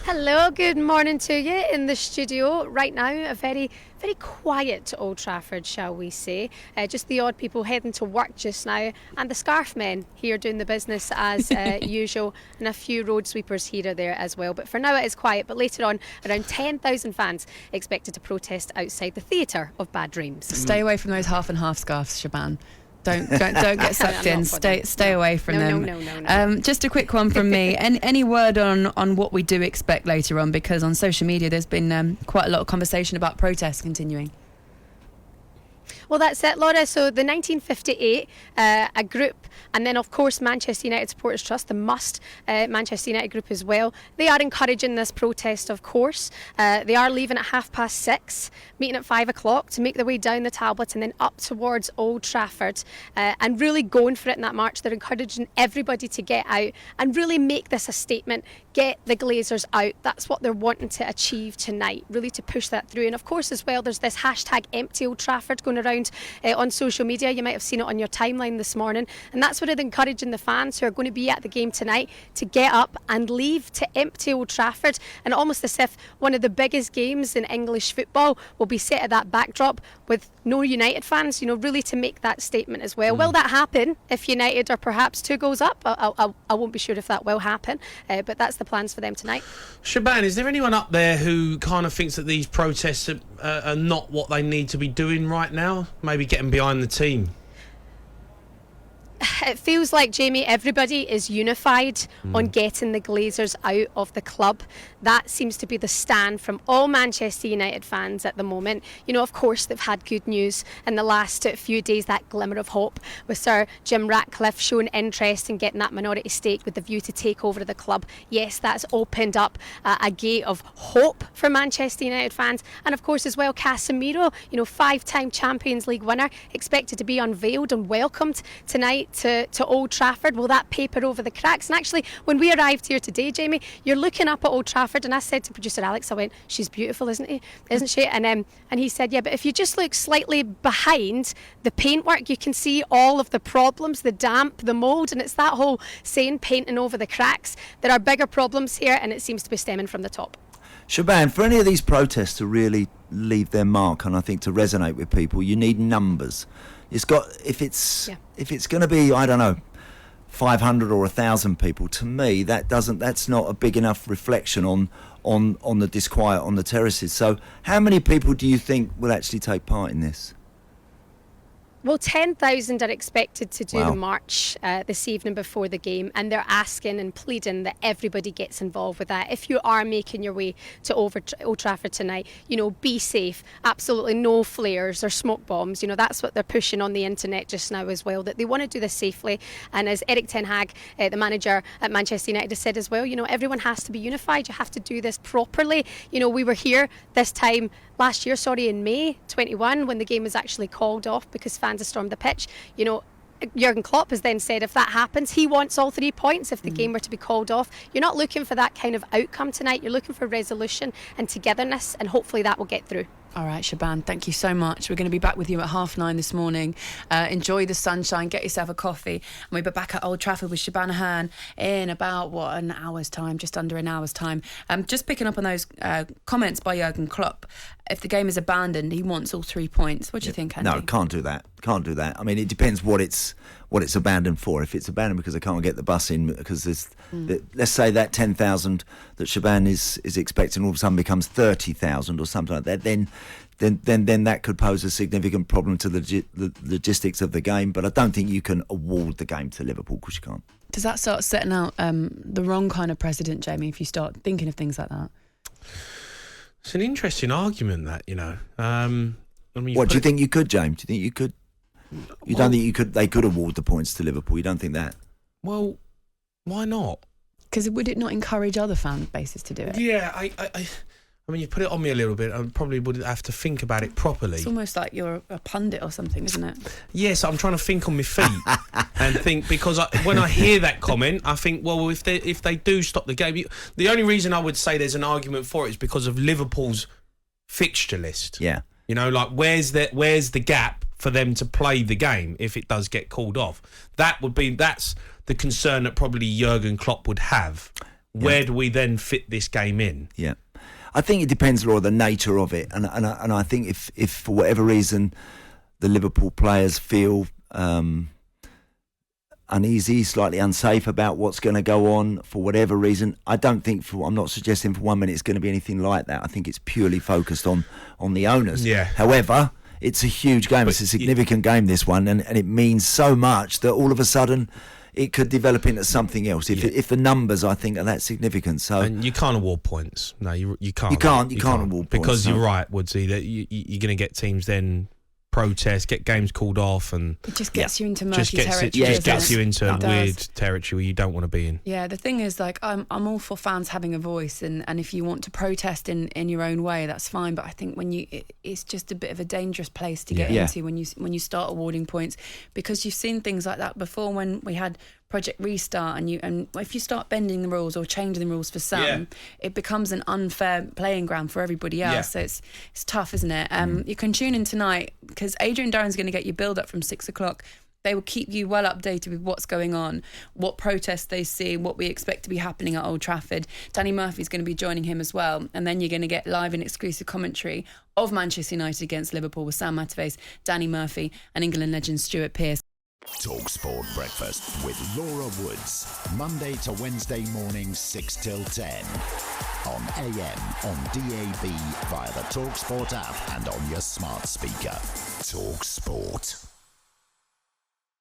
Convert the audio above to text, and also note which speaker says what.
Speaker 1: Hello, good morning to you in the studio. Right now, a very quiet Old Trafford, shall we say. Just the odd people heading to work just now, and the scarf men here doing the business as usual, and a few road sweepers here or there as well. But for now it is quiet, but later on around 10,000 fans expected to protest outside the Theatre of Bad Dreams.
Speaker 2: Stay away from those half and half scarves, Shebahn. Don't get sucked in. Stay away from them.
Speaker 1: No.
Speaker 2: Just a quick one from me. Any word on what we do expect later on? Because on social media there's been quite a lot of conversation about protests continuing.
Speaker 1: Well, that's it, Laura. So the 1958, a group, and then of course Manchester United Supporters Trust, the Must Manchester United group as well. They are encouraging this protest, of course. They are leaving at 6:30, meeting at 5 o'clock to make their way down the Tablet and then up towards Old Trafford, and really going for it in that march. They're encouraging everybody to get out and really make this a statement. Get the Glazers out. That's what they're wanting to achieve tonight, really to push that through. And of course as well, there's this hashtag Empty Old Trafford going around on social media. You might have seen it on your timeline this morning, and that's what they're encouraging the fans who are going to be at the game tonight to get up and leave, to empty Old Trafford, and almost as if one of the biggest games in English football will be set at that backdrop with no United fans, really to make that statement as well. Will that happen if United are perhaps 2 goals up? I won't be sure if that will happen, but that's the plans for them tonight.
Speaker 3: Shebahn, is there anyone up there who kind of thinks that these protests are not what they need to be doing right now? Maybe getting behind the team?
Speaker 1: It feels like, Jamie, everybody is unified on getting the Glazers out of the club. That seems to be the stand from all Manchester United fans at the moment. Of course, they've had good news in the last few days, that glimmer of hope with Sir Jim Ratcliffe showing interest in getting that minority stake with the view to take over the club. Yes, that's opened up a gate of hope for Manchester United fans. And of course as well, Casemiro, 5-time Champions League winner, expected to be unveiled and welcomed tonight to Old Trafford. Will that paper over the cracks? And actually, when we arrived here today, Jamie, you're looking up at Old Trafford, and I said to producer Alex, I went, she's beautiful, isn't she? And he said, yeah, but if you just look slightly behind the paintwork, you can see all of the problems, the damp, the mould, and it's that whole saying, painting over the cracks. There are bigger problems here, and it seems to be stemming from the top.
Speaker 4: Shebahn, for any of these protests to really leave their mark, and I think to resonate with people, you need numbers. It's got, if it's going to be, I don't know, 500 or 1,000 people, to me that's not a big enough reflection on the disquiet on the terraces. So how many people do you think will actually take part in this?
Speaker 1: Well, 10,000 are expected to do the march this evening before the game, and they're asking and pleading that everybody gets involved with that. If you are making your way to Old Trafford tonight, be safe. Absolutely no flares or smoke bombs. That's what they're pushing on the internet just now as well, that they want to do this safely. And as Erik Ten Hag, the manager at Manchester United, has said as well, everyone has to be unified. You have to do this properly. We were here this time last year, in May 21, when the game was actually called off because fans had stormed the pitch. Jurgen Klopp has then said if that happens, he wants all 3 points if the game were to be called off. You're not looking for that kind of outcome tonight. You're looking for resolution and togetherness, and hopefully that will get through.
Speaker 2: All right, Shebahn, thank you so much. We're going to be back with you at 9:30 this morning. Enjoy the sunshine, get yourself a coffee, and we'll be back at Old Trafford with Shebahn Aherne in about, an hour's time, just under an hour's time. Just picking up on those comments by Jurgen Klopp. If the game is abandoned, he wants all 3 points. What do you think, Andy?
Speaker 4: No, can't do that. I mean, it depends what it's abandoned for. If it's abandoned because they can't get the bus in, because there's, let's say that 10,000 that Shebahn is expecting all of a sudden becomes 30,000 or something like that, then that could pose a significant problem to the logistics of the game. But I don't think you can award the game to Liverpool, because you can't.
Speaker 2: Does that start setting out the wrong kind of precedent, Jamie, if you start thinking of things like that?
Speaker 3: It's an interesting argument, that,
Speaker 4: What do you think you could, James? Do you think you could? You don't think you could? They could award the points to Liverpool. You don't think that?
Speaker 3: Well, why not?
Speaker 2: Because would it not encourage other fan bases to do it?
Speaker 3: Yeah, I mean, you put it on me a little bit. I probably would have to think about it properly.
Speaker 2: It's almost like you're a pundit or something, isn't it?
Speaker 3: Yes, I'm trying to think on my feet and think, because when I hear that comment, I think, well, if they do stop the game, the only reason I would say there's an argument for it is because of Liverpool's fixture list.
Speaker 4: Yeah,
Speaker 3: where's the gap for them to play the game if it does get called off? That's the concern that probably Jurgen Klopp would have. Where do we then fit this game in?
Speaker 4: Yeah. I think it depends on the nature of it. And I think if for whatever reason the Liverpool players feel uneasy, slightly unsafe about what's going to go on for whatever reason, I'm not suggesting for 1 minute it's going to be anything like that. I think it's purely focused on the owners.
Speaker 3: Yeah.
Speaker 4: However, it's a huge game. It's a significant game, this one, and it means so much that all of a sudden it could develop into something else if the numbers, I think, are that significant. So,
Speaker 3: and you can't award points. No, you can't.
Speaker 4: You can't award points
Speaker 3: because you're right, Woodsy. That you're going to get teams then protest, get games called off, and
Speaker 2: it just gets you into murky territory.
Speaker 3: Just gets you into weird territory where you don't want to be in.
Speaker 2: Yeah, the thing is, like, I'm all for fans having a voice, and if you want to protest in your own way, that's fine. But I think it's just a bit of a dangerous place to get into when you start awarding points, because you've seen things like that before when we had Project Restart, and if you start bending the rules or changing the rules for some, it becomes an unfair playing ground for everybody else. So it's tough, isn't it? You can tune in tonight because Adrian Durham's going to get you build up from 6 o'clock. They will keep you well updated with what's going on, what protests they see, what we expect to be happening at Old Trafford. Danny Murphy's going to be joining him as well. And then you're going to get live and exclusive commentary of Manchester United against Liverpool with Sam Matterface, Danny Murphy and England legend Stuart Pearce.
Speaker 5: talkSPORT Breakfast with Laura Woods, Monday to Wednesday morning 6 till 10. On AM, on DAB, via the talkSPORT app and on your smart speaker. talkSPORT.